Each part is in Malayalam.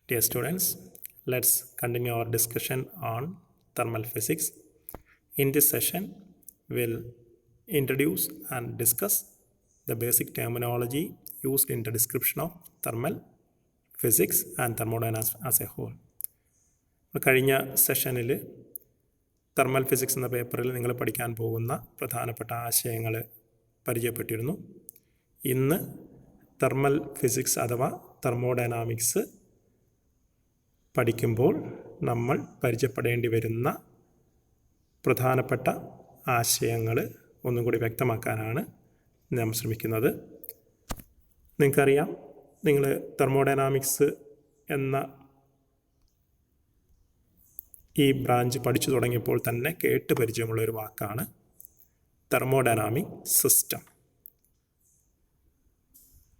Dear students, let's continue our discussion on thermal physics. In this session, we'll introduce and discuss the basic terminology used in the description of thermal physics and thermodynamics as a whole. കഴിഞ്ഞ സെഷനിൽ തെർമൽ ഫിസിക്സ് എന്ന പേപ്പറിൽ നിങ്ങൾ പഠിക്കാൻ പോകുന്ന പ്രധാനപ്പെട്ട ആശയങ്ങൾ പരിചയപ്പെട്ടിരുന്നു. ഇന്ന് തെർമൽ ഫിസിക്സ് അഥവാ തെർമോഡൈനാമിക്സ് പഠിക്കുമ്പോൾ നമ്മൾ പരിചയപ്പെടേണ്ടി വരുന്ന പ്രധാനപ്പെട്ട ആശയങ്ങൾ ഒന്നും കൂടി വ്യക്തമാക്കാനാണ് നാം ശ്രമിക്കുന്നത്. നിങ്ങൾക്കറിയാം, നിങ്ങൾ തെർമോഡൈനാമിക്സ് എന്ന ഈ ബ്രാഞ്ച് പഠിച്ചു തുടങ്ങിയപ്പോൾ തന്നെ കേട്ട് പരിചയമുള്ളൊരു വാക്കാണ് തെർമോഡൈനാമിക് സിസ്റ്റം.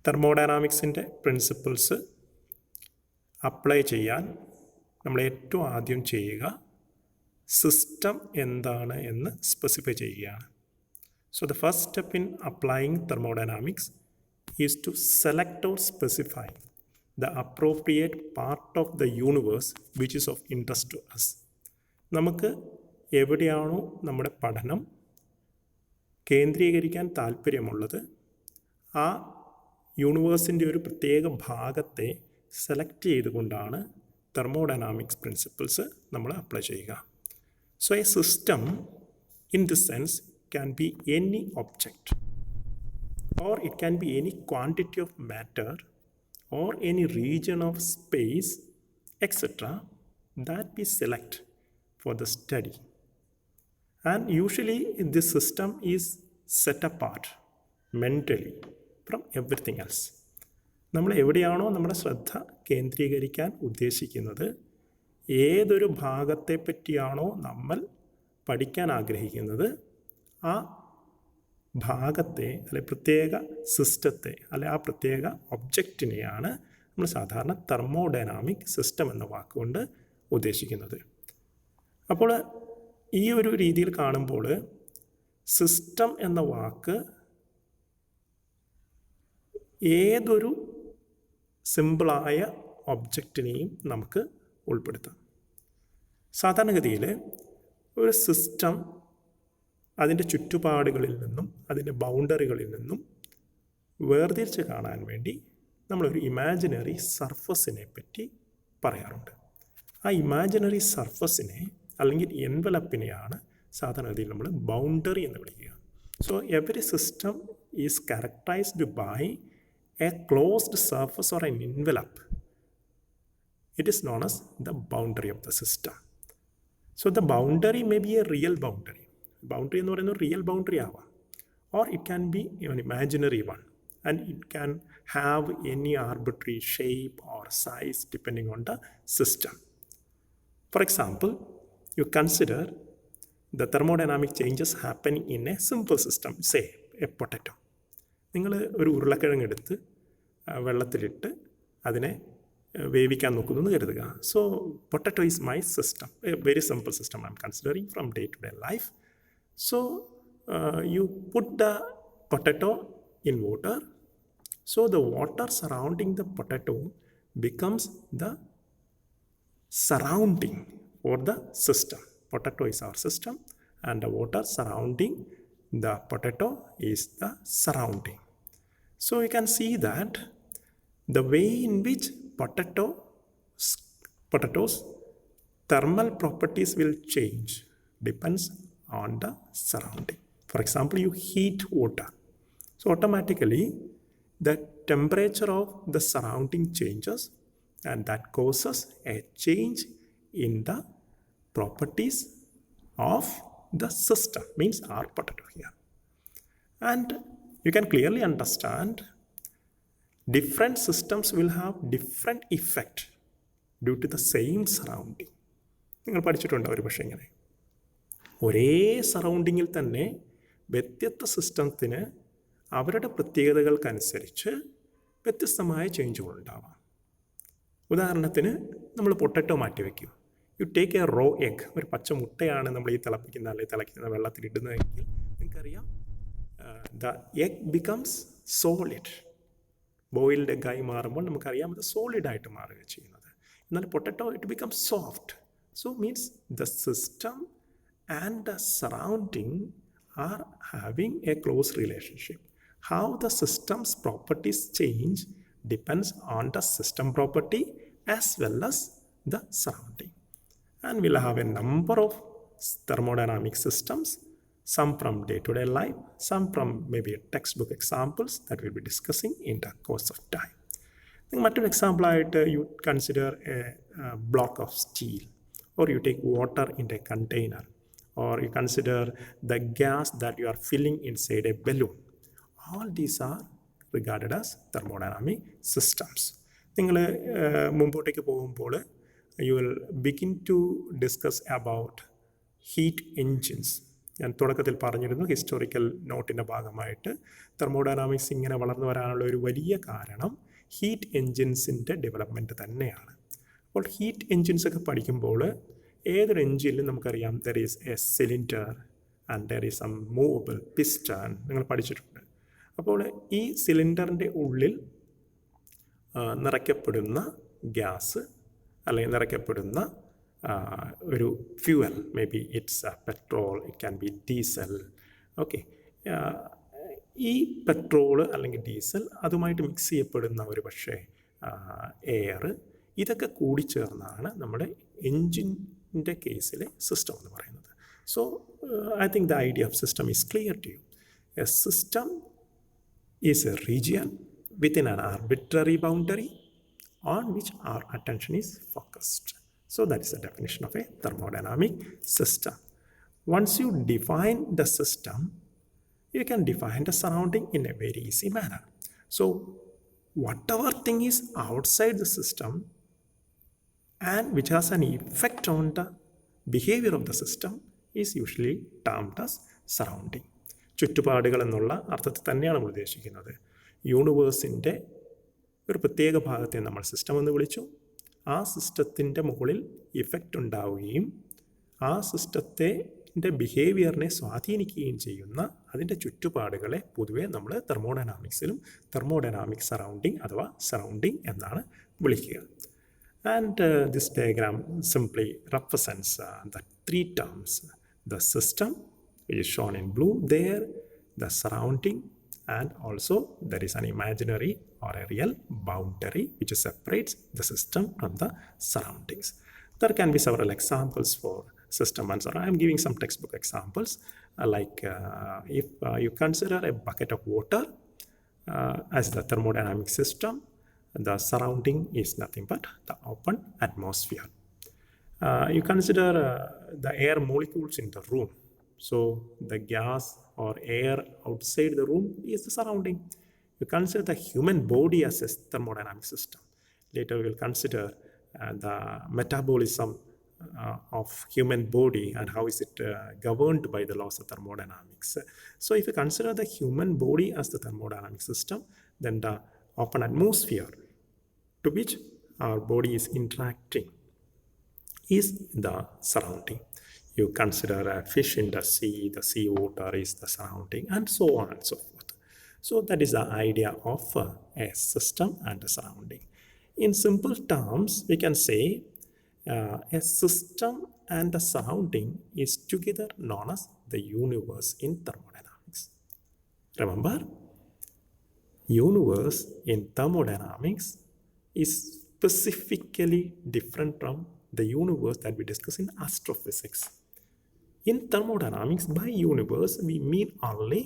തെർമോഡൈനാമിക്സിൻ്റെ പ്രിൻസിപ്പിൾസ് അപ്ലൈ ചെയ്യാൻ നമ്മൾ ഏറ്റവും ആദ്യം ചെയ്യുക സിസ്റ്റം എന്താണ് എന്ന് സ്പെസിഫൈ ചെയ്യുകയാണ്. So the first step in applying thermodynamics is to select or specify the appropriate part of the universe which is of interest to us. നമുക്ക് എവിടെയാണോ നമ്മുടെ പഠനം കേന്ദ്രീകരിക്കാൻ താല്പര്യമുള്ളത് ആ യൂണിവേഴ്സിൻ്റെ ഒരു പ്രത്യേക ഭാഗത്തെ സെലക്ട് ചെയ്തുകൊണ്ടാണ് തെർമോഡൈനാമിക്സ് പ്രിൻസിപ്പിൾസ് നമ്മൾ അപ്ലൈ ചെയ്യുക. So A system in this sense can be any object or it can B any quantity of matter or any region of space, etc., that we select for the study. And usually this system is set apart mentally from everything else. നമ്മൾ എവിടെയാണോ നമ്മുടെ ശ്രദ്ധ കേന്ദ്രീകരിക്കാൻ ഉദ്ദേശിക്കുന്നത്, ഏതൊരു ഭാഗത്തെ പറ്റിയാണോ നമ്മൾ പഠിക്കാൻ ആഗ്രഹിക്കുന്നത്, ആ ഭാഗത്തെ അല്ലെ പ്രത്യേക സിസ്റ്റത്തെ അല്ലെ ആ പ്രത്യേക ഒബ്ജക്റ്റിനെയാണ് നമ്മൾ സാധാരണ തെർമോഡൈനാമിക് സിസ്റ്റം എന്ന വാക്കുകൊണ്ട് ഉദ്ദേശിക്കുന്നത്. അപ്പോൾ ഈ ഒരു രീതിയിൽ കാണുമ്പോൾ സിസ്റ്റം എന്ന വാക്ക് ഏതൊരു സിമ്പിളായ ഒബ്ജക്റ്റിനെയും നമുക്ക് ഉൾപ്പെടുത്താം. സാധാരണഗതിയിൽ ഒരു സിസ്റ്റം അതിൻ്റെ ചുറ്റുപാടുകളിൽ നിന്നും അതിൻ്റെ ബൗണ്ടറികളിൽ നിന്നും വേർതിരിച്ച് കാണാൻ വേണ്ടി നമ്മളൊരു ഇമാജിനറി സർഫസിനെ പറ്റി പറയാറുണ്ട്. ആ ഇമാജിനറി സർഫസിനെ അല്ലെങ്കിൽ എൻവലപ്പിനെയാണ് സാധാരണഗതിയിൽ നമ്മൾ ബൗണ്ടറി എന്ന് വിളിക്കുക. So every system is characterized by a closed surface or an envelope. It is known as the boundary of the system. So the boundary may be a real boundary. Boundary എന്ന് പറയുന്നത് റിയൽ ബൗണ്ടറി ആവാം, or it can be an imaginary one, and it can have any arbitrary shape or size depending on the system. For example, you consider the thermodynamic changes happening in a simple system, say a potato. നിങ്ങൾ ഒരു ഉരുളക്കിഴങ്ങ് എടുത്ത് വെള്ളത്തിലിട്ട് അതിനെ വേവിക്കാൻ നോക്കുന്നു എന്ന് കരുതുക. So potato is my system, a very simple system I'm considering from day to day life. So you put the potato in water. So the water surrounding the potato becomes the surrounding for the system. Potato is our system and the water surrounding the potato is the surrounding. So you can see that the way in which potatoes thermal properties will change depends on the surrounding. For example, you heat water, so automatically the temperature of the surrounding changes, and that causes a change in the properties of the system, means our potato here. And you can clearly understand different systems will have different effect due to the same surrounding. നിങ്ങൾ പഠിച്ചിട്ടുണ്ടോ ഒരു പക്ഷേ ഇങ്ങനെ ഒരേ സറൗണ്ടിങ്ങിൽ തന്നെ വ്യത്യസ്ത സിസ്റ്റത്തിന് അവരുടെ പ്രത്യേകതകൾക്കനുസരിച്ച് വ്യത്യസ്തമായ ചേഞ്ചുകളുണ്ടാവാം. ഉദാഹരണത്തിന് നമ്മൾ പൊട്ടറ്റോ മാറ്റിവെക്കും. You take a raw egg, ഒരു പച്ച മുട്ടയാണ് നമ്മൾ ഈ തിളപ്പിക്കുന്ന അല്ലെങ്കിൽ തിളയ്ക്കുന്ന വെള്ളത്തിലിടുന്നതെങ്കിൽ നിങ്ങൾക്കറിയാം the egg becomes solid. Boiled എഗ്ഗായി മാറുമ്പോൾ നമുക്കറിയാം അത് സോളിഡായിട്ട് മാറുക ചെയ്യുന്നത്. എന്നാൽ potato it becomes soft. So means the system and the surrounding are having a close relationship. How the system's properties change depends on the system property as well as the surrounding. And we'll have a number of thermodynamic systems, some from day-to-day life, some from maybe textbook examples that we'll be discussing in the course of time. മറ്റൊരു എക്സാമ്പിളായിട്ട് you consider a block of steel, or you take water in a container, or you consider the gas that you are filling inside a balloon. All these are regarded as thermodynamic systems. നിങ്ങൾ മുമ്പോട്ടേക്ക് പോകുമ്പോൾ you will begin to discuss about heat engines. ഞാൻ തുടക്കത്തിൽ പറഞ്ഞിരുന്നു ഹിസ്റ്റോറിക്കൽ നോട്ടിൻ്റെ ഭാഗമായിട്ട് തെർമോഡൈനാമിക്സ് ഇങ്ങനെ വളർന്നു വരാനുള്ള ഒരു വലിയ കാരണം ഹീറ്റ് എൻജിൻസിൻ്റെ ഡെവലപ്മെൻറ്റ് തന്നെയാണ്. അപ്പോൾ ഹീറ്റ് എൻജിൻസ് ഒക്കെ പഠിക്കുമ്പോൾ ഏതൊരു എൻജിനിലും നമുക്കറിയാം there is a cylinder and there is some movable piston, നിങ്ങൾ പഠിച്ചിട്ടുണ്ട്. അപ്പോൾ ഈ സിലിണ്ടറിൻ്റെ ഉള്ളിൽ നിറയ്ക്കപ്പെടുന്ന ഗ്യാസ് അല്ലെങ്കിൽ നിറയ്ക്കപ്പെടുന്ന ഒരു fuel, may be it's petrol, it can B diesel. Okay, ഈ പെട്രോള് അല്ലെങ്കിൽ ഡീസൽ അതുമായിട്ട് മിക്സ് ചെയ്യപ്പെടുന്ന ഒരു പക്ഷേ എയർ, ഇതൊക്കെ കൂടിച്ചേർന്നാണ് നമ്മുടെ എൻജിൻ്റെ കേസിലെ സിസ്റ്റം എന്ന് പറയുന്നത്. So I think the idea of system is clear to you. A system is a region within an arbitrary boundary on which our attention is focused. So that is the definition of a thermodynamic system. Once you define the system, you can define the surrounding in a very easy manner. So whatever thing is outside the system and which has an effect on the behavior of the system is usually termed as surrounding. ചുറ്റുപാടുകൾ എന്നുള്ള അർത്ഥത്തിൽ തന്നെയാണ് നമ്മൾ ഉദ്ദേശിക്കുന്നത്. യൂണിവേഴ്സിൻ്റെ ഒരു പ്രത്യേക ഭാഗത്തെ നമ്മൾ സിസ്റ്റം എന്ന് വിളിച്ചു. ആ സിസ്റ്റത്തിൻ്റെ മുകളിൽ ഇഫക്റ്റ് ഉണ്ടാവുകയും ആ സിസ്റ്റത്തിൻ്റെ ബിഹേവിയറിനെ സ്വാധീനിക്കുകയും ചെയ്യുന്ന അതിൻ്റെ ചുറ്റുപാടുകളെ പൊതുവെ നമ്മൾ തെർമോഡൈനാമിക്സിലും തെർമോഡൈനാമിക് സറൗണ്ടിങ് അഥവാ സറൗണ്ടിങ് എന്നാണ് വിളിക്കുക. And this diagram simply represents the three terms: the system which is shown in blue there, the surrounding, and also there is an imaginary or a real boundary which separates the system from the surroundings. There can be several examples for system and surrounding. I am giving some textbook examples like if you consider a bucket of water as the thermodynamic system, the surrounding is nothing but the open atmosphere. You consider the air molecules in the room. So the gas or air outside the room is the surrounding. You consider the human body as a thermodynamic system. Later we will consider the metabolism of human body and how is it governed by the laws of thermodynamics. So if you consider the human body as the thermodynamic system, then the open atmosphere to which our body is interacting is the surrounding. You consider a fish in the sea water is the surrounding, and so on and so forth. So that is the idea of a system and a surrounding. In simple terms, we can say a system and a surrounding is together known as the universe in thermodynamics. Remember, universe in thermodynamics is specifically different from the universe that we discuss in astrophysics. In thermodynamics, by universe, we mean only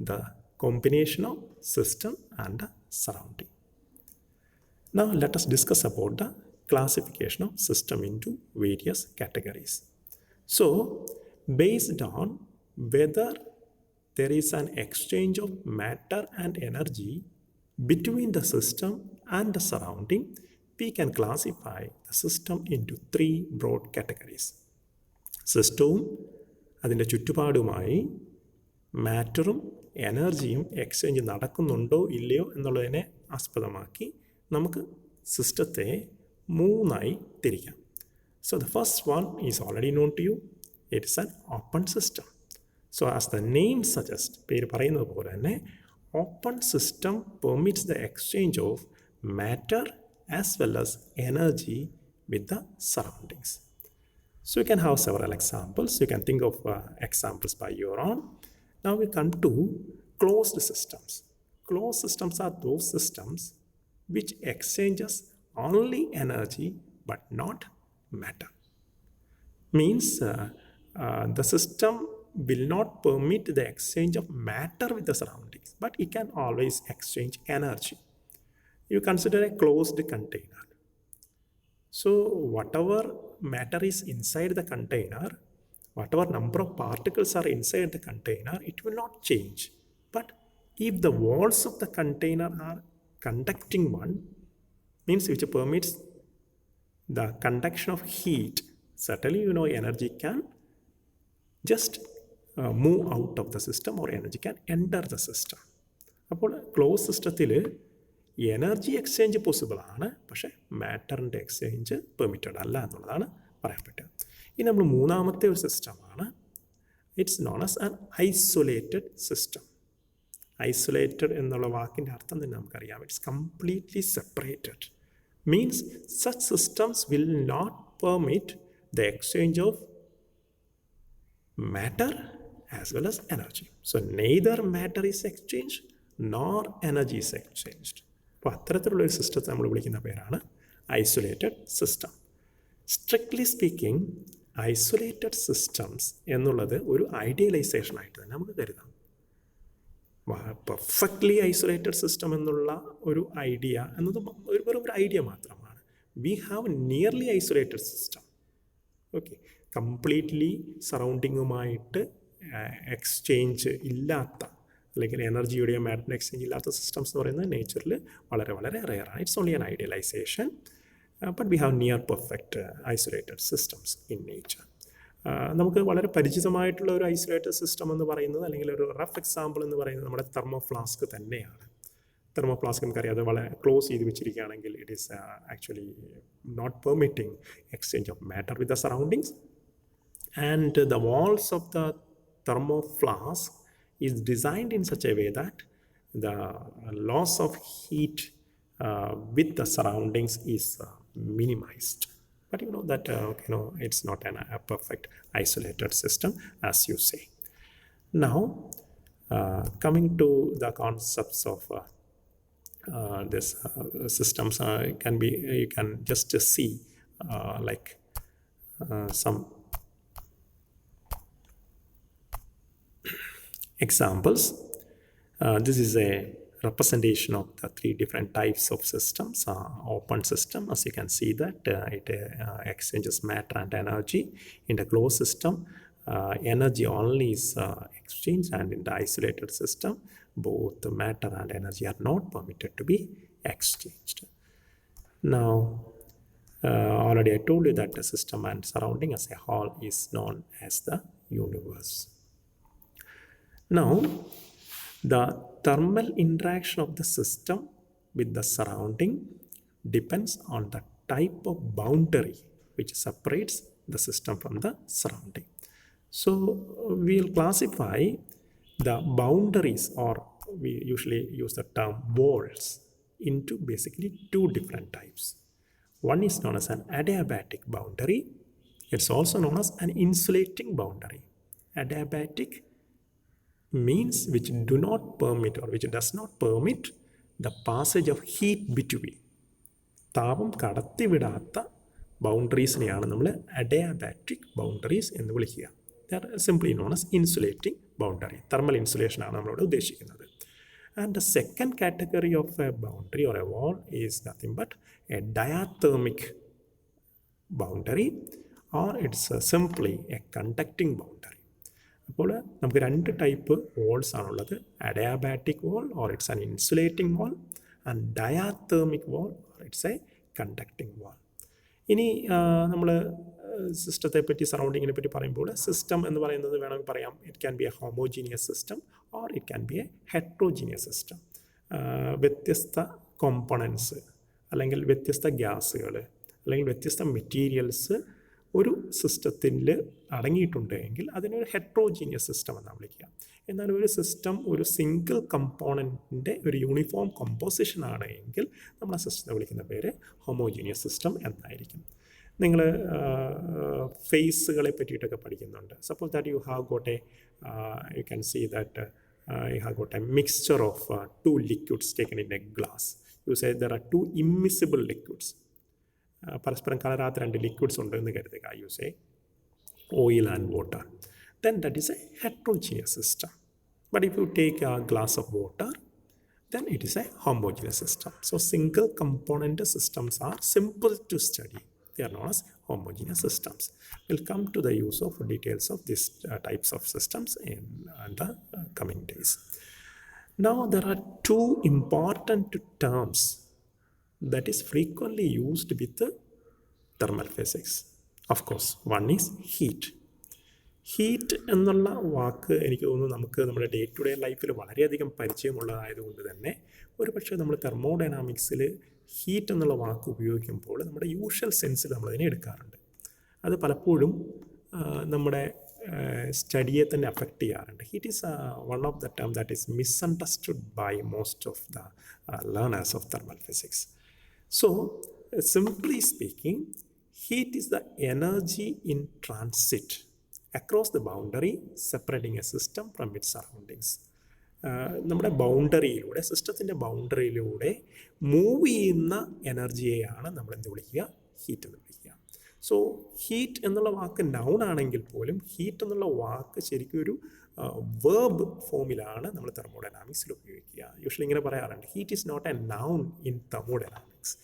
the combination of system and surrounding. Now, let us discuss about the classification of system into various categories. So, based on whether there is an exchange of matter and energy between the system and the surrounding, we can classify the system into three broad categories. സിസ്റ്റവും അതിൻ്റെ ചുറ്റുപാടുമായി മാറ്ററും എനർജിയും എക്സ്ചേഞ്ച് നടക്കുന്നുണ്ടോ ഇല്ലയോ എന്നുള്ളതിനെ ആസ്പദമാക്കി നമുക്ക് സിസ്റ്റത്തെ മൂന്നായി തിരിക്കാം. So the first one is already known to you. It's an open system. So as the name suggest, പേര് പറയുന്നത് പോലെ തന്നെ open system permits the exchange of matter as well as energy with the surroundings. So you can have several examples. You can think of examples by your own. Now we come to closed systems. Closed systems are those systems which exchanges only energy but not matter. Means the system will not permit the exchange of matter with the surroundings, but it can always exchange energy. You consider a closed container. So whatever matter is inside the container, whatever number of particles are inside the container, it will not change. But if the walls of the container are conducting one, means which permits the conduction of heat, certainly energy can just move out of the system or energy can enter the system. അപ്പോൾ ക്ലോസ് സിസ്റ്റത്തിൽ എനർജി എക്സ്ചേഞ്ച് പോസിബിൾ ആണ്, പക്ഷേ മാറ്ററിൻ്റെ എക്സ്ചേഞ്ച് പെർമിറ്റഡ് അല്ല എന്നുള്ളതാണ് പറയാൻ പറ്റുക. ഇനി നമ്മൾ മൂന്നാമത്തെ ഒരു സിസ്റ്റമാണ്, it's known as an isolated system. Isolated എന്നുള്ള വാക്കിൻ്റെ അർത്ഥം തന്നെ നമുക്കറിയാം. It's completely separated. Means such systems will not permit the exchange of matter as well as energy. So neither matter is exchanged nor energy is exchanged. അപ്പോൾ അത്തരത്തിലുള്ളൊരു സിസ്റ്റത്തെ നമ്മൾ വിളിക്കുന്ന പേരാണ് isolated system. Strictly speaking isolated systems എന്നുള്ളത് ഒരു ഐഡിയലൈസേഷൻ ആയിട്ട് തന്നെ നമുക്ക് കരുതാം. പെർഫെക്റ്റ്ലി ഐസൊലേറ്റഡ് സിസ്റ്റം എന്നുള്ള ഒരു ഐഡിയ എന്നത് വെറും ഒരു ഐഡിയ മാത്രമാണ്. We have nearly isolated system. Okay, completely സറൗണ്ടിങ്ങുമായിട്ട് എക്സ്ചേഞ്ച് ഇല്ലാത്ത, അല്ലെങ്കിൽ എനർജിയുടെയോ മാറ്ററിൻ്റെ എക്സ്ചേഞ്ച് ഇല്ലാത്ത സിസ്റ്റംസ് എന്ന് പറയുന്നത് നേച്ചറിൽ വളരെ വളരെ റെയറാണ്. It's only an idealization, but we have near perfect isolated systems in nature. നമുക്ക് വളരെ പരിചിതമായിട്ടുള്ള ഒരു ഐസൊലേറ്റഡ് സിസ്റ്റം എന്ന് പറയുന്നത്, അല്ലെങ്കിൽ ഒരു റഫ് എക്സാമ്പിൾ എന്ന് പറയുന്നത് നമ്മുടെ തെർമോ ഫ്ലാസ്ക് തന്നെയാണ്. തെർമോ ഫ്ലാസ്ക് നമുക്കറിയാം, അത് വളരെ ക്ലോസ് ചെയ്ത് വെച്ചിരിക്കുകയാണെങ്കിൽ it is actually not permitting exchange of matter with the surroundings. And the walls of the thermo flask is designed in such a way that the loss of heat with the surroundings is minimized. But you know that it's not a perfect isolated system, as you say. Now, coming to the concepts of this systems, you can just see like some examples. This is a representation of the three different types of systems. Open system, as you can see that it exchanges matter and energy. In the closed system, energy only is exchanged, and in the isolated system, both the matter and energy are not permitted to be exchanged. Now, already I told you that the system and surrounding as a whole is known as the universe. Now, the thermal interaction of the system with the surrounding depends on the type of boundary which separates the system from the surrounding. So, we'll classify the boundaries, or we usually use the term walls, into basically two different types. One is known as an adiabatic boundary. It's also known as an insulating boundary. Adiabatic means which do not permit, or which does not permit the passage of heat between. താപം കടത്തിവിടാത്ത ബൗണ്ടറീസിനെയാണ് നമ്മൾ അഡിയാബാറ്റിക് ബൗണ്ടറീസ് എന്ന് വിളിക്കുക. They are simply known as insulating boundary. Thermal ഇൻസുലേഷനാണ് നമ്മളോട് ഉദ്ദേശിക്കുന്നത്. And the second category of a boundary or a wall is nothing but a diathermic boundary, or it's simply a conducting boundary. അപ്പോൾ നമുക്ക് രണ്ട് ടൈപ്പ് വാൾസ് ആണുള്ളത്. Adiabatic wall, or it's an insulating wall, and diathermic wall, or it's a conducting wall. ഇനി നമ്മൾ സിസ്റ്റത്തെ പറ്റി, സറൗണ്ടിങ്ങിനെ പറ്റി പറയുമ്പോൾ, സിസ്റ്റം എന്ന് പറയുന്നത് വേണമെങ്കിൽ പറയാം it can B A homogeneous system, or it can B A heterogeneous system. വ്യത്യസ്ത കോമ്പണൻസ്, അല്ലെങ്കിൽ വ്യത്യസ്ത ഗ്യാസുകൾ, അല്ലെങ്കിൽ വ്യത്യസ്ത മെറ്റീരിയൽസ് ഒരു സിസ്റ്റത്തിൽ അടങ്ങിയിട്ടുണ്ടെങ്കിൽ അതിനൊരു ഹെട്രോജീനിയസ് സിസ്റ്റം എന്നാണ് വിളിക്കുക. എന്നാൽ ഒരു സിസ്റ്റം ഒരു സിംഗിൾ കമ്പോണൻറ്റിൻ്റെ ഒരു യൂണിഫോം കമ്പോസിഷൻ ആണ് എങ്കിൽ നമ്മൾ ആ സിസ്റ്റത്തെ വിളിക്കുന്ന പേര് ഹോമോജീനിയസ് സിസ്റ്റം എന്നായിരിക്കും. നിങ്ങൾ ഫേസുകളെ പറ്റിയിട്ടൊക്കെ പഠിക്കുന്നുണ്ട്. Suppose that you have got a you can see that you have got a mixture of two liquids taken in a glass. You say there are two immiscible liquids. പരസ്പരം കലരാത്ത രണ്ട് ലിക്വിഡ്സ് ഉണ്ടെന്ന് കരുതുക. You say oil and water. Then that is a heterogeneous system. But if you take a glass of water, then it is a homogeneous system. So single component systems are simple to study. They are known as homogeneous systems. We'll come to the use of details of these types of systems in the coming days. Now there are two important terms that is frequently used with thermal physics. Of course, one is heat. Heat എന്നുള്ള വാക്ക് എനിക്ക് തോന്നുന്നു നമുക്ക് നമ്മുടെ ഡേ ടു ഡേ ലൈഫിൽ വളരെയധികം പരിചയമുള്ളതായതുകൊണ്ട് തന്നെ ഒരു പക്ഷേ നമ്മൾ തെർമോഡൈനാമിക്സിൽ ഹീറ്റ് എന്നുള്ള വാക്ക് ഉപയോഗിക്കുമ്പോൾ നമ്മുടെ യൂഷ്വൽ സെൻസിൽ നമ്മളതിനെ എടുക്കാറുണ്ട്. അത് പലപ്പോഴും നമ്മുടെ സ്റ്റഡിയെ തന്നെ അഫക്റ്റ് ചെയ്യാറുണ്ട്. Heat is one of the term that is misunderstood by most of the learners of thermal physics. So simply speaking, heat is the energy in transit across the boundary separating a system from its surroundings. നമ്മുടെ ബൗണ്ടറിയിലൂടെ, സിസ്റ്റത്തിൻ്റെ ബൗണ്ടറിയിലൂടെ മൂവ് ചെയ്യുന്ന എനർജിയെയാണ് നമ്മൾ എന്ത് വിളിക്കുക? ഹീറ്റ് എന്ന് വിളിക്കുക. സോ ഹീറ്റ് എന്നുള്ള വാക്ക് നൗൺ ആണെങ്കിൽ പോലും ഹീറ്റ് എന്നുള്ള വാക്ക് ശരിക്കും ഒരു വേർബ് ഫോമിലാണ് നമ്മൾ തെർമോഡൈനാമിക്സിൽ ഉപയോഗിക്കുക. യൂഷ്വലി ഇങ്ങനെ പറയാറുണ്ട്, heat is not a noun in thermodynamics.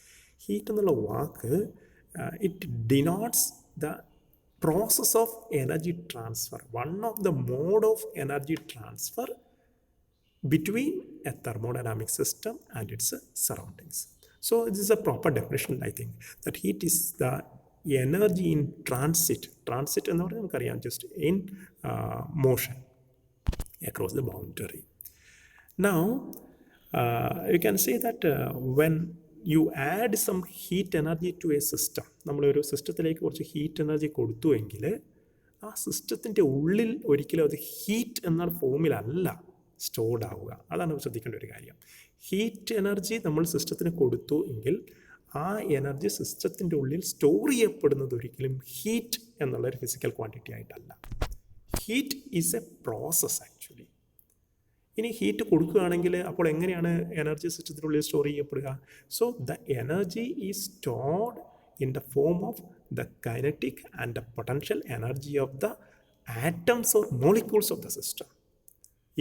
Heat എന്നുള്ള വാക്ക് it denotes the process of energy transfer, one of the mode of energy transfer between a thermodynamic system and its surroundings. So this is a proper definition, I think, that heat is the energy in transit. Transit എന്ന് പറഞ്ഞാൽ നമുക്കറിയാം, just in motion across the boundary. Now you can say that when you add some heat energy to a system, നമ്മളൊരു സിസ്റ്റത്തിലേക്ക് കുറച്ച് ഹീറ്റ് എനർജി കൊടുത്തുവെങ്കിൽ ആ സിസ്റ്റത്തിൻ്റെ ഉള്ളിൽ ഒരിക്കലും അത് ഹീറ്റ് എന്ന ഫോമിലല്ല സ്റ്റോർഡ് ആവുക. അതാണ് ശ്രദ്ധിക്കേണ്ട ഒരു കാര്യം. ഹീറ്റ് എനർജി നമ്മൾ സിസ്റ്റത്തിന് കൊടുത്തു എങ്കിൽ ആ എനർജി സിസ്റ്റത്തിൻ്റെ ഉള്ളിൽ സ്റ്റോർ ചെയ്യപ്പെടുന്നത് ഒരിക്കലും ഹീറ്റ് എന്നുള്ളൊരു ഫിസിക്കൽ ക്വാണ്ടിറ്റി ആയിട്ടല്ല. Heat is a process actually. ഇനി ഹീറ്റ് കൊടുക്കുകയാണെങ്കിൽ അപ്പോൾ എങ്ങനെയാണ് എനർജി സിസ്റ്റത്തിനുള്ളിൽ സ്റ്റോർ ചെയ്യപ്പെടുക? So the energy is stored in the form of the kinetic and the potential energy of the atoms or molecules of the system.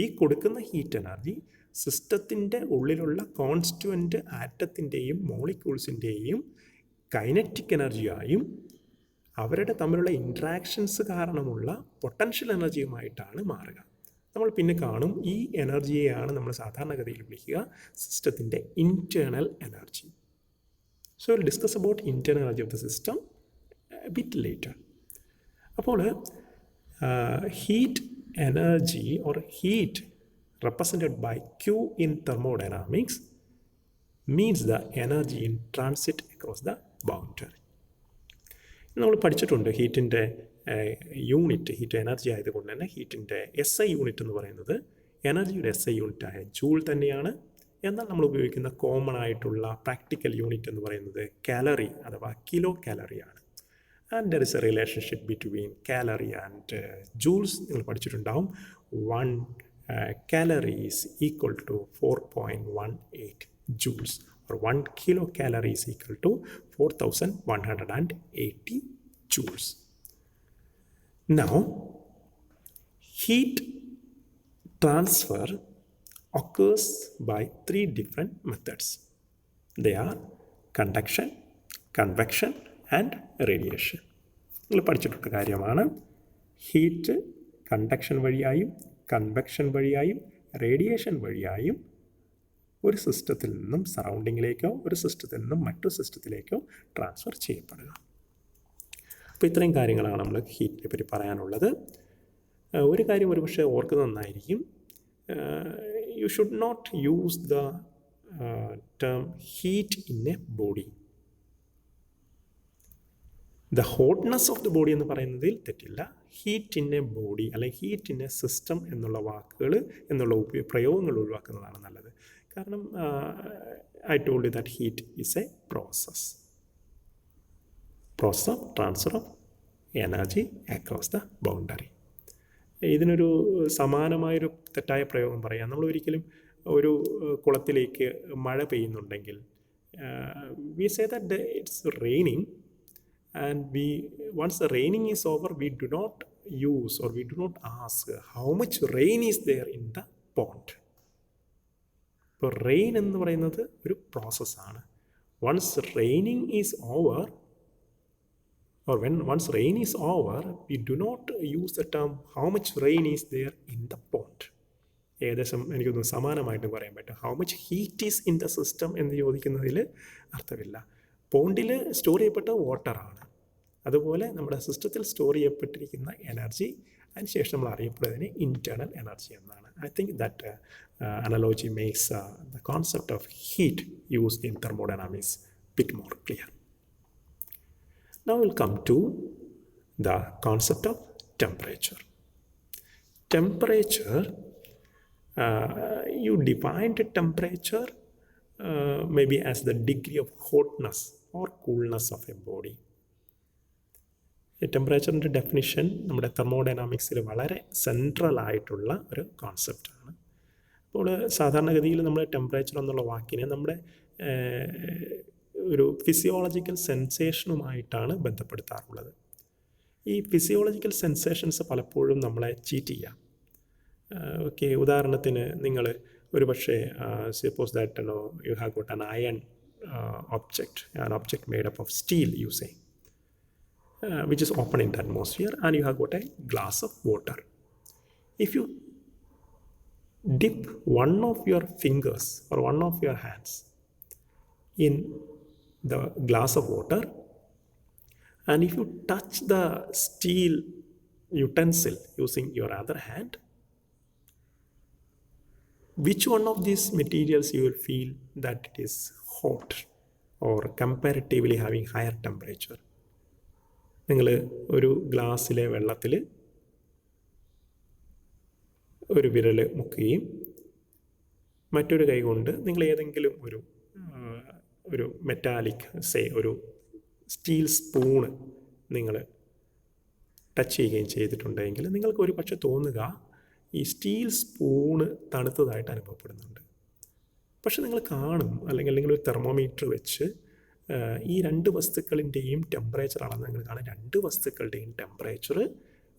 ഈ കൊടുക്കുന്ന ഹീറ്റ് എനർജി സിസ്റ്റത്തിൻ്റെ ഉള്ളിലുള്ള കോൺസ്റ്റുവൻ്റ് ആറ്റത്തിൻ്റെയും മോളിക്യൂൾസിൻ്റെയും കൈനറ്റിക് എനർജിയായും അവരുടെ തമ്മിലുള്ള ഇൻട്രാക്ഷൻസ് കാരണമുള്ള പൊട്ടൻഷ്യൽ എനർജിയുമായിട്ടാണ് മാറുക. നമ്മൾ പിന്നെ കാണും ഈ എനർജിയെയാണ് നമ്മൾ സാധാരണഗതിയിൽ വിളിക്കുക സിസ്റ്റത്തിൻ്റെ internal energy. So will discuss about internal energy of the system bit later. അപ്പോൾ heat energy or heat represented by Q in thermodynamics means the energy in transit across the boundary. നമ്മൾ പഠിച്ചിട്ടുണ്ട് ഹീറ്റിൻ്റെ യൂണിറ്റ്, ഹീറ്റ് എനർജി ആയതുകൊണ്ട് തന്നെ ഹീറ്റിൻ്റെ SI യൂണിറ്റ് എന്ന് പറയുന്നത് എനർജിയുടെ SI യൂണിറ്റായ ജൂൾ തന്നെയാണ്. എന്നാൽ നമ്മൾ ഉപയോഗിക്കുന്ന കോമൺ ആയിട്ടുള്ള പ്രാക്ടിക്കൽ യൂണിറ്റ് എന്ന് പറയുന്നത് കാലറി അഥവാ കിലോ കാലറിയാണ്. And there is a relationship between calorie and joules. നിങ്ങൾ പഠിച്ചിട്ടുണ്ടാവും 1 calorie is equal to 4.18 joules, or 1 kilocalorie is equal to 4180 joules. Now, heat transfer occurs by 3 different methods. They are conduction, convection and radiation. നിങ്ങൾ പഠിച്ചിട്ടുള്ള കാര്യമാണ്. ഹീറ്റ് കണ്ടക്ഷൻ വഴിയായും കൺവെക്ഷൻ വഴിയായും റേഡിയേഷൻ വഴിയായും ഒരു സിസ്റ്റത്തിൽ നിന്നും സറൗണ്ടിങ്ങിലേക്കോ ഒരു സിസ്റ്റത്തിൽ നിന്നും മറ്റൊരു സിസ്റ്റത്തിലേക്കോ ട്രാൻസ്ഫർ ചെയ്യപ്പെടുക. അപ്പോൾ ഇത്രയും കാര്യങ്ങളാണ് നമ്മൾ ഹീറ്റിനെ പറ്റി പറയാനുള്ളത്. ഒരു കാര്യം ഒരു പക്ഷേ ഓർക്കുന്നത് നന്നായിരിക്കും, you should not use the term heat in a body. The hotness of the body എന്ന് പറയുന്നതിൽ തെറ്റില്ല. ഹീറ്റ് ഇൻ എ ബോഡി അല്ലെങ്കിൽ ഹീറ്റ് ഇൻ എ സിസ്റ്റം എന്നുള്ള വാക്കുകൾ എന്നുള്ള പ്രയോഗങ്ങൾ ഒഴിവാക്കുന്നതാണ് നല്ലത്. കാരണം I told you that heat is a process. Process of transfer of energy across the boundary. ഇതിനൊരു സമാനമായൊരു തെറ്റായ പ്രയോഗം പറയാം. നമ്മൾ ഒരിക്കലും ഒരു കുളത്തിലേക്ക് മഴ പെയ്യുന്നുണ്ടെങ്കിൽ we say that it's raining, and once the raining is over, we do not use or we do not ask how much rain is there in the pond. ഇപ്പോൾ റെയിൻ എന്ന് പറയുന്നത് ഒരു പ്രോസസ്സാണ്. Once raining is over or once rain is over, we do not use the term how much rain is there in the pond. ഏകദേശം എനിക്കൊന്ന് സമാനമായിട്ട് പറയാൻ പറ്റും. How much heat is in the system എന്ന് ചോദിക്കുന്നതിൽ അർത്ഥമില്ല. പോണ്ടിൽ സ്റ്റോർ ചെയ്യപ്പെട്ട വാട്ടറാണ്. അതുപോലെ നമ്മുടെ സിസ്റ്റത്തിൽ സ്റ്റോർ ചെയ്യപ്പെട്ടിരിക്കുന്ന എനർജി അതിനുശേഷം നമ്മൾ അറിയപ്പെടുന്നതിന് ഇൻറ്റേർണൽ എനർജി എന്നാണ്. I think that analogy makes the concept of heat used in thermodynamics bit more clear. Now we'll come to the concept of temperature. Temperature, you defined temperature maybe as the degree of hotness or coolness of a body. ടെമ്പറേച്ചറിൻ്റെ ഡെഫിനിഷൻ നമ്മുടെ തെർമോഡൈനാമിക്സിൽ വളരെ സെൻട്രൽ ആയിട്ടുള്ള ഒരു കോൺസെപ്റ്റാണ്. അപ്പോൾ സാധാരണഗതിയിൽ നമ്മൾ ടെമ്പറേച്ചർ എന്നുള്ള വാക്കിനെ നമ്മുടെ ഒരു ഫിസിയോളജിക്കൽ സെൻസേഷനുമായിട്ടാണ് ബന്ധപ്പെടുത്താറുള്ളത്. ഈ ഫിസിയോളജിക്കൽ സെൻസേഷൻസ് പലപ്പോഴും നമ്മളെ ചീറ്റ് ചെയ്യാം. ഓക്കെ, ഉദാഹരണത്തിന് നിങ്ങൾ ഒരു പക്ഷേ suppose that you have got an iron object made up of steel, you say, which is open in the atmosphere, and you have got a glass of water. If you dip one of your fingers or one of your hands in the glass of water, and if you touch the steel utensil using your other hand, which one of these materials you will feel that it is hot or comparatively having higher temperature? നിങ്ങൾ ഒരു ഗ്ലാസ്സിലെ വെള്ളത്തിൽ ഒരു വിരൽ മുക്കുകയും മറ്റൊരു കൈ കൊണ്ട് നിങ്ങൾ ഏതെങ്കിലും ഒരു മെറ്റാലിക് ഒരു സ്റ്റീൽ സ്പൂണ് നിങ്ങൾ ടച്ച് ചെയ്യുകയും ചെയ്തിട്ടുണ്ടെങ്കിൽ നിങ്ങൾക്ക് ഒരു പക്ഷെ തോന്നുക ഈ സ്റ്റീൽ സ്പൂണ് തണുത്തതായിട്ട് അനുഭവപ്പെടുന്നുണ്ട്. പക്ഷെ നിങ്ങൾ കാണും, അല്ലെങ്കിൽ ഒരു തെർമോമീറ്റർ വെച്ച് ഈ രണ്ട് വസ്തുക്കളിൻ്റെയും ടെമ്പറേച്ചർ അളന്ന് നിങ്ങൾ കാണാൻ രണ്ട് വസ്തുക്കളുടെയും ടെമ്പറേച്ചർ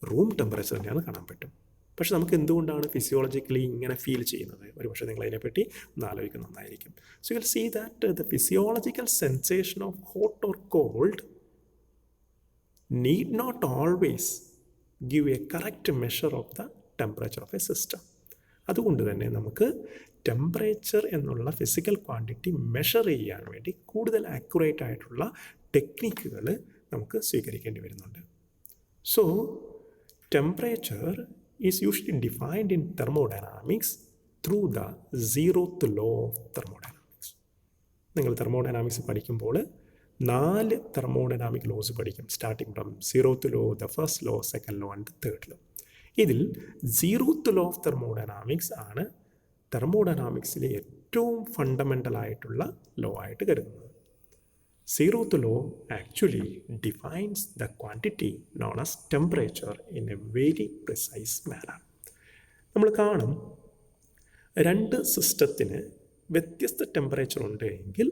റൂം ടെമ്പറേച്ചർ തന്നെയാണ് കാണാൻ പറ്റും. പക്ഷെ നമുക്ക് എന്തുകൊണ്ടാണ് ഫിസിയോളജിക്കലി ഇങ്ങനെ ഫീൽ ചെയ്യുന്നത്? ഒരു പക്ഷേ നിങ്ങൾ അതിനെപ്പറ്റി ഒന്ന് ആലോചിക്കുന്നത് നന്നായിരിക്കും. So you will see that the physiological sensation of hot or cold need not always give a correct measure of the temperature of a system. അതുകൊണ്ട് തന്നെ നമുക്ക് ടെമ്പറേച്ചർ എന്നുള്ള ഫിസിക്കൽ ക്വാണ്ടിറ്റി മെഷർ ചെയ്യാൻ വേണ്ടി കൂടുതൽ ആക്യുറേറ്റ് ആയിട്ടുള്ള ടെക്നിക്കുകൾ നമുക്ക് സ്വീകരിക്കേണ്ടി വരുന്നുണ്ട്. So temperature is usually defined in thermodynamics through the 0th law of thermodynamics. നിങ്ങൾ തെർമോഡൈനാമിക്സ് പഠിക്കുമ്പോൾ 4 തെർമോഡൈനാമിക് ലോസ് പഠിക്കും, starting from 0th law, the first law, second law and the third law. ഇതിൽ 0th law ഓഫ് തെർമോഡൈനാമിക്സ് ആണ് തെർമോഡൈനാമിക്സിലെ ഏറ്റവും ഫണ്ടമെൻ്റൽ ആയിട്ടുള്ള ലോ ആയിട്ട് കരുതുന്നത്. 0th law actually defines the quantity known as temperature in a very precise manner. നമ്മൾ കാണും, രണ്ട് സിസ്റ്റത്തിന് വ്യത്യസ്ത ടെമ്പറേച്ചർ ഉണ്ട് എങ്കിൽ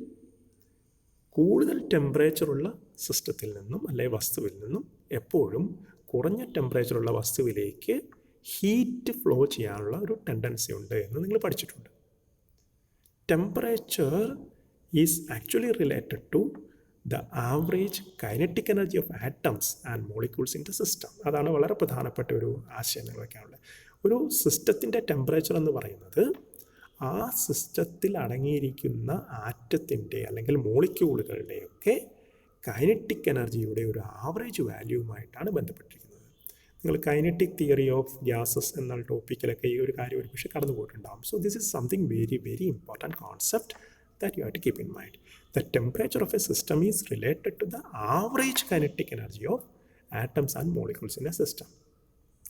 കൂടുതൽ ടെമ്പറേച്ചറുള്ള സിസ്റ്റത്തിൽ നിന്നും അല്ലെങ്കിൽ വസ്തുവിൽ നിന്നും എപ്പോഴും കുറഞ്ഞ ടെമ്പറേച്ചറുള്ള വസ്തുവിലേക്ക് ഹീറ്റ് ഫ്ലോ ചെയ്യാനുള്ള ഒരു ടെൻഡൻസി ഉണ്ട് എന്ന് നിങ്ങൾ പഠിച്ചിട്ടുണ്ട്. Temperature is actually related to the average kinetic energy of atoms and molecules in the system. അതാണ് വളരെ പ്രധാനപ്പെട്ട ഒരു ആശയം നിങ്ങൾ വയ്ക്കാനുള്ളത്. ഒരു സിസ്റ്റത്തിൻ്റെ ടെമ്പറേച്ചർ എന്ന് പറയുന്നത് ആ സിസ്റ്റത്തിൽ അടങ്ങിയിരിക്കുന്ന ആറ്റത്തിൻ്റെ അല്ലെങ്കിൽ മോളിക്യൂളുകളുടെയൊക്കെ കൈനറ്റിക് എനർജിയുടെ ഒരു ആവറേജ് വാല്യൂവുമായിട്ടാണ് ബന്ധപ്പെട്ടിരിക്കുന്നത്. നിങ്ങൾ കൈനറ്റിക് തിയറി ഓഫ് ഗ്യാസസ് എന്ന ടോപ്പിക്കിലൊക്കെ ഈ ഒരു കാര്യം ഒരുപക്ഷെ കടന്നു പോയിട്ടുണ്ടാകും. So this is something very very important concept that you have to keep in mind. The temperature of a system is related to the average kinetic energy of atoms and molecules in a system.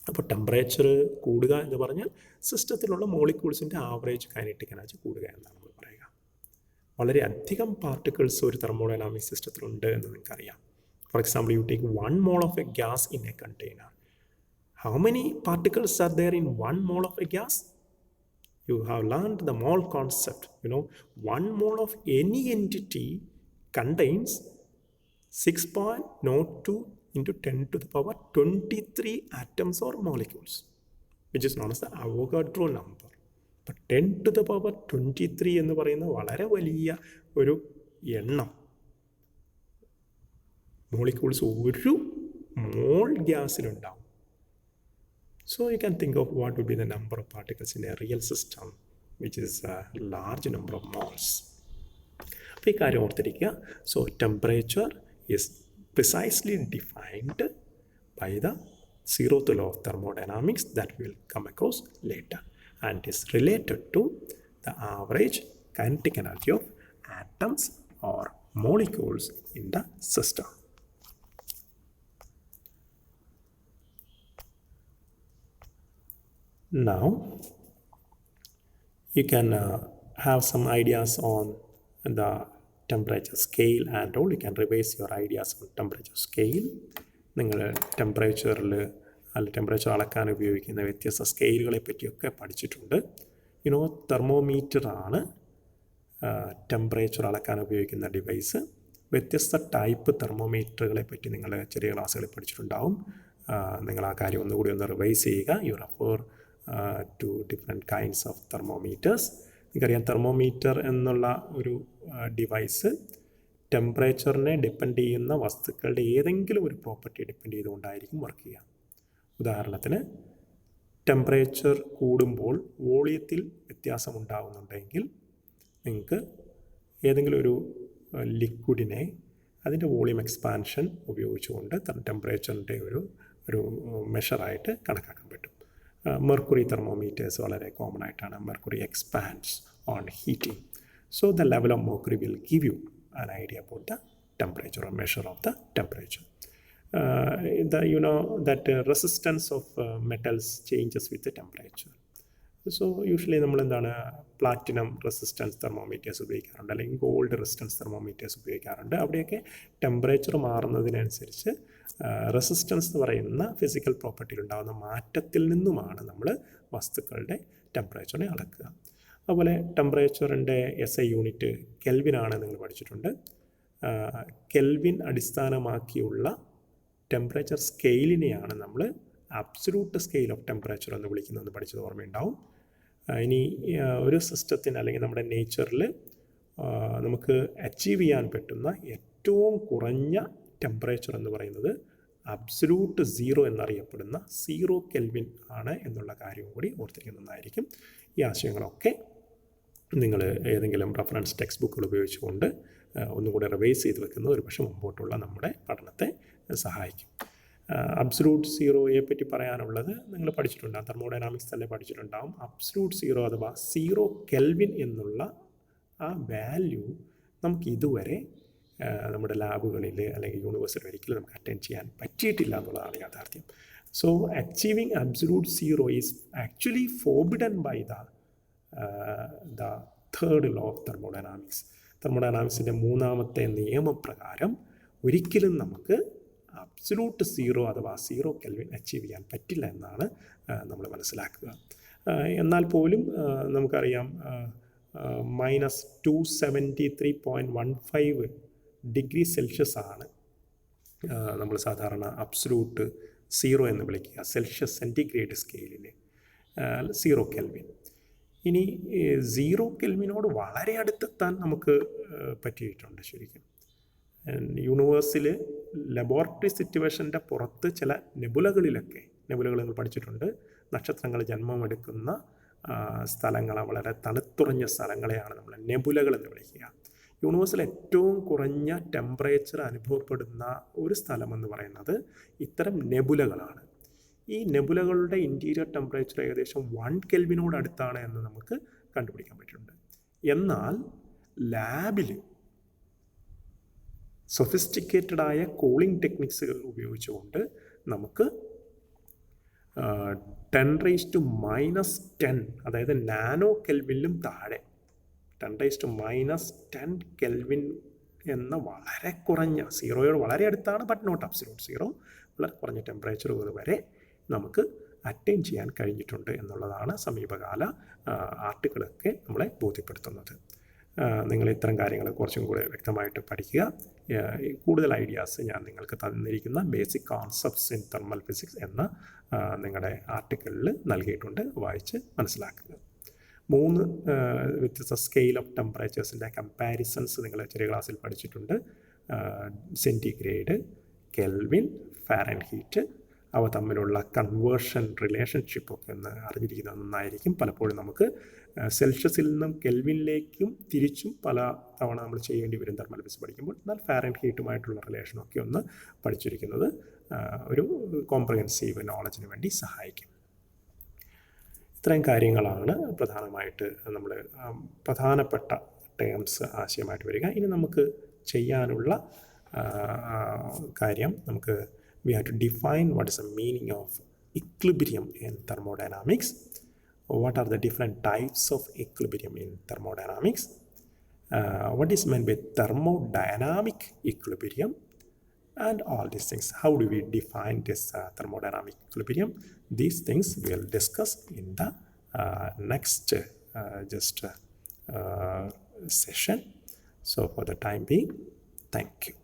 അപ്പോൾ ടെമ്പറേച്ചർ കൂടുക എന്ന് പറഞ്ഞാൽ സിസ്റ്റത്തിലുള്ള മോളിക്യൂൾസിൻ്റെ ആവറേജ് കൈനറ്റിക് എനർജി കൂടുക എന്നാണ് നമ്മൾ പറയുക. വളരെ അധികം പാർട്ടിക്കിൾസ് ഒരു തെർമോഡൈനാമിക് സിസ്റ്റത്തിലുണ്ട് എന്ന് നിങ്ങൾക്കറിയാം. For example, you take 1 mole of a gas in a container. How many particles are there in 1 mole of a gas? You have learned the mole concept. 1 mole of any entity contains 6.02 into 10 to the power 23 atoms or molecules, which is known as the Avogadro number. But 10 to the power 23 എന്ന് പറയുന്ന വളരെ വലിയ ഒരു എണ്ണം മോളിക്യൂൾസ് ഒരു മോൾ ഗ്യാസിലുണ്ടാവും. So you can think of what would be the number of particles in a real system, which is a large number of moles. അപ്പോൾ ഈ കാര്യം ഓർത്തിരിക്കുക. So temperature is precisely defined by the 0th law of thermodynamics that we will come across later, and is related to the average kinetic energy of atoms or molecules in the system. Now you can have some ideas on the temperature scale and all. You can revise your ideas on temperature scale. നിങ്ങൾ ടെമ്പറേച്ചറിൽ ടെമ്പറേച്ചർ അളക്കാൻ ഉപയോഗിക്കുന്ന വ്യത്യസ്ത സ്കെയിലുകളെ പറ്റിയൊക്കെ പഠിച്ചിട്ടുണ്ട്. തെർമോമീറ്ററാണ് ടെമ്പറേച്ചർ അളക്കാൻ ഉപയോഗിക്കുന്ന ഡിവൈസ്. വ്യത്യസ്ത ടൈപ്പ് തെർമോമീറ്ററുകളെ പറ്റി നിങ്ങൾ ചെറിയ ക്ലാസ്സുകളിൽ പഠിച്ചിട്ടുണ്ടാവും. നിങ്ങൾ ആ കാര്യം ഒന്നുകൂടി ഒന്ന് റിവൈസ് ചെയ്യുക. You refer to different kinds of thermometers. നിങ്ങൾക്കറിയാം, തെർമോമീറ്റർ എന്നുള്ള ഒരു ഡിവൈസ് ടെമ്പറേച്ചറിനെ ഡിപ്പെൻഡ് ചെയ്യുന്ന വസ്തുക്കളുടെ ഏതെങ്കിലും ഒരു പ്രോപ്പർട്ടി ഡിപ്പെൻഡ് ചെയ്തുകൊണ്ടായിരിക്കും വർക്ക് ചെയ്യുക. ഉദാഹരണത്തിന്, ടെമ്പറേച്ചർ കൂടുമ്പോൾ വോളിയത്തിൽ വ്യത്യാസം ഉണ്ടാകുന്നുണ്ടെങ്കിൽ നിങ്ങൾക്ക് ഏതെങ്കിലും ഒരു ലിക്വിഡിനെ അതിൻ്റെ വോളിയം എക്സ്പാൻഷൻ ഉപയോഗിച്ചുകൊണ്ട് ടെമ്പറേച്ചറിൻ്റെ ഒരു മെഷറായിട്ട് കണക്കാക്കാൻ പറ്റും. മെർക്കുറി തെർമോമീറ്റേഴ്സ് വളരെ കോമൺ ആയിട്ടാണ്. Mercury expands on heating. So the level of mercury will give you an idea about the temperature or measure of the temperature. That resistance of metals changes with the temperature. So usually നമ്മൾ എന്താണ് പ്ലാറ്റിനം റെസിസ്റ്റൻസ് തെർമോമീറ്റേഴ്സ് ഉപയോഗിക്കാറുണ്ട്, അല്ലെങ്കിൽ ഗോൾഡ് റെസിസ്റ്റൻസ് തെർമോമീറ്റേഴ്സ് ഉപയോഗിക്കാറുണ്ട്. അവിടെയൊക്കെ ടെമ്പറേച്ചർ മാറുന്നതിനനുസരിച്ച് റെസിസ്റ്റൻസ് എന്ന് പറയുന്ന ഫിസിക്കൽ പ്രോപ്പർട്ടിയിൽ ഉണ്ടാകുന്ന മാറ്റത്തിൽ നിന്നുമാണ് നമ്മൾ വസ്തുക്കളുടെ ടെമ്പറേച്ചറിനെ അളക്കുക. അതുപോലെ ടെമ്പറേച്ചറിൻ്റെ SI യൂണിറ്റ് കെൽവിനാണ് നിങ്ങൾ പഠിച്ചിട്ടുണ്ട്. കെൽവിൻ അടിസ്ഥാനമാക്കിയുള്ള ടെമ്പറേച്ചർ സ്കെയിലിനെയാണ് നമ്മൾ അബ്സല്യൂട്ട് സ്കെയിൽ ഓഫ് ടെമ്പറേച്ചർ എന്ന് വിളിക്കുന്നതെന്ന് പഠിച്ചത് ഓർമ്മയുണ്ടാവും. ഇനി ഒരു സിസ്റ്റത്തിന് അല്ലെങ്കിൽ നമ്മുടെ നേച്ചറിൽ നമുക്ക് അച്ചീവ് ചെയ്യാൻ പറ്റുന്ന ഏറ്റവും കുറഞ്ഞ ടെമ്പറേച്ചർ എന്ന് പറയുന്നത് അബ്സല്യൂട്ട് സീറോ എന്നറിയപ്പെടുന്ന 0 കെൽവിൻ ആണ് എന്നുള്ള കാര്യവും കൂടി ഓർത്തിരിക്കുന്നതായിരിക്കും. ഈ ആശയങ്ങളൊക്കെ നിങ്ങൾ ഏതെങ്കിലും റഫറൻസ് ടെക്സ്റ്റ് ബുക്കുകൾ ഉപയോഗിച്ചുകൊണ്ട് ഒന്നുകൂടെ റിവൈസ് ചെയ്ത് വെക്കുന്നത് ഒരുപക്ഷെ മുമ്പോട്ടുള്ള നമ്മുടെ പഠനത്തെ സഹായിക്കും. അബ്സല്യൂട്ട് സീറോയെ പറ്റി പറയാനുള്ളത് നിങ്ങൾ പഠിച്ചിട്ടുണ്ടാകും, തെർമോഡൈനാമിക്സ് തന്നെ പഠിച്ചിട്ടുണ്ടാകും. അബ്സല്യൂട്ട് സീറോ അഥവാ 0 കെൽവിൻ എന്നുള്ള ആ വാല്യൂ നമുക്ക് ഇതുവരെ നമ്മുടെ ലാബുകളിൽ അല്ലെങ്കിൽ യൂണിവേഴ്സിറ്റി ഒരിക്കലും നമുക്ക് അറ്റൻഡ് ചെയ്യാൻ പറ്റിയിട്ടില്ല എന്നുള്ളതാണ് യാഥാർത്ഥ്യം. So achieving absolute zero is actually forbidden by the third law of thermodynamics. തെർമോഡൈനാമിക്സിൻ്റെ 3ാമത്തെ നിയമപ്രകാരം ഒരിക്കലും നമുക്ക് അബ്സല്യൂട്ട് സീറോ അഥവാ 0 കെൽവിൻ അച്ചീവ് ചെയ്യാൻ പറ്റില്ല എന്നാണ് നമ്മൾ മനസ്സിലാക്കുക. എന്നാൽ പോലും നമുക്കറിയാം -273.15 ഡിഗ്രി സെൽഷ്യസ് ആണ് നമ്മൾ സാധാരണ അബ്സല്യൂട്ട് സീറോ എന്ന് വിളിക്കുക, സെൽഷ്യസ് സെൻറ്റിഗ്രേഡ് സ്കെയിലിൽ 0 കെൽവിൻ. ഇനി 0 കെൽവിനോട് വളരെ അടുത്തെത്താൻ നമുക്ക് പറ്റിയിട്ടുണ്ട് ശരിക്കും. യൂണിവേഴ്സിൽ ലബോറട്ടറി സിറ്റുവേഷൻ്റെ പുറത്ത് ചില നെബുലകൾ നിങ്ങൾ പഠിച്ചിട്ടുണ്ട്. നക്ഷത്രങ്ങൾ ജന്മമെടുക്കുന്ന സ്ഥലങ്ങളെ, വളരെ തണുത്തുറഞ്ഞ സ്ഥലങ്ങളെയാണ് നമ്മൾ നെബുലകൾ എന്ന് വിളിക്കുക. യൂണിവേഴ്സിൽ ഏറ്റവും കുറഞ്ഞ ടെമ്പറേച്ചർ അനുഭവപ്പെടുന്ന ഒരു സ്ഥലമെന്ന് പറയുന്നത് ഇത്തരം നെബുലകളാണ്. ഈ നെബുലകളുടെ ഇൻറ്റീരിയർ ടെമ്പറേച്ചർ ഏകദേശം 1 കെൽവിനോട് അടുത്താണ് എന്ന് നമുക്ക് കണ്ടുപിടിക്കാൻ പറ്റിയിട്ടുണ്ട്. എന്നാൽ ലാബിൽ സൊഫിസ്റ്റിക്കേറ്റഡായ കൂളിംഗ് ടെക്നിക്സുകൾ ഉപയോഗിച്ചുകൊണ്ട് നമുക്ക് 10⁻⁻10 അതായത് നാനോ കെൽവിനിലും താഴെ 10⁻10 കെൽവിൻ എന്ന വളരെ കുറഞ്ഞ, സീറോയോട് വളരെ അടുത്താണ്, ബട്ട് നോട്ട് അബ്സല്യൂട്ട് സീറോ, വളരെ കുറഞ്ഞ ടെമ്പറേച്ചറുകൾ വരെ നമുക്ക് അറ്റൈൻ ചെയ്യാൻ കഴിഞ്ഞിട്ടുണ്ട് എന്നുള്ളതാണ് സമീപകാല ആർട്ടുകളൊക്കെ നമ്മളെ ബോധ്യപ്പെടുത്തുന്നത്. നിങ്ങൾ ഇത്തരം കാര്യങ്ങൾ കുറച്ചും കൂടെ വ്യക്തമായിട്ട് പഠിക്കുക. കൂടുതൽ ഐഡിയാസ് ഞാൻ നിങ്ങൾക്ക് തന്നിരിക്കുന്ന basic concepts in thermal physics എന്ന നിങ്ങളുടെ ആർട്ടിക്കിളിൽ നൽകിയിട്ടുണ്ട്, വായിച്ച് മനസ്സിലാക്കുക. 3 വ്യത്യസ്ത സ്കെയിൽ ഓഫ് ടെമ്പറേച്ചേഴ്സിൻ്റെ കമ്പാരിസൺസ് നിങ്ങൾ ചെറിയ ക്ലാസ്സിൽ പഠിച്ചിട്ടുണ്ട്. സെൻറ്റിഗ്രേഡ്, കെൽവിൻ, ഫാരൻഹീറ്റ്, അവ തമ്മിലുള്ള കൺവേർഷൻ റിലേഷൻഷിപ്പൊക്കെ ഒന്ന് അറിഞ്ഞിരിക്കുന്നത് നന്നായിരിക്കും. പലപ്പോഴും നമുക്ക് സെൽഷ്യസിൽ നിന്നും കെൽവിനിലേക്കും തിരിച്ചും പല തവണ നമ്മൾ ചെയ്യേണ്ടി വരും തെർമൽ ഫിസിക്സ് പഠിക്കുമ്പോൾ. എന്നാൽ ഫാരൻഹീറ്റുമായിട്ടുള്ള റിലേഷനൊക്കെ ഒന്ന് പഠിച്ചിരിക്കുന്നത് ഒരു കോംപ്രഹെൻസീവ് നോളജിന് വേണ്ടി സഹായിക്കും. ഇത്രയും കാര്യങ്ങളാണ് പ്രധാനമായിട്ട് നമ്മൾ പ്രധാനപ്പെട്ട ടേംസ് ആശയമായിട്ട് വരിക. ഇനി നമുക്ക് ചെയ്യാനുള്ള കാര്യം, നമുക്ക് we have to define what is the meaning of equilibrium in thermodynamics, what are the different types of equilibrium in thermodynamics, what is meant by thermodynamic equilibrium, and all these things. How do we define this thermodynamic equilibrium? These things we'll discuss in the next session. So for the time being, thank you.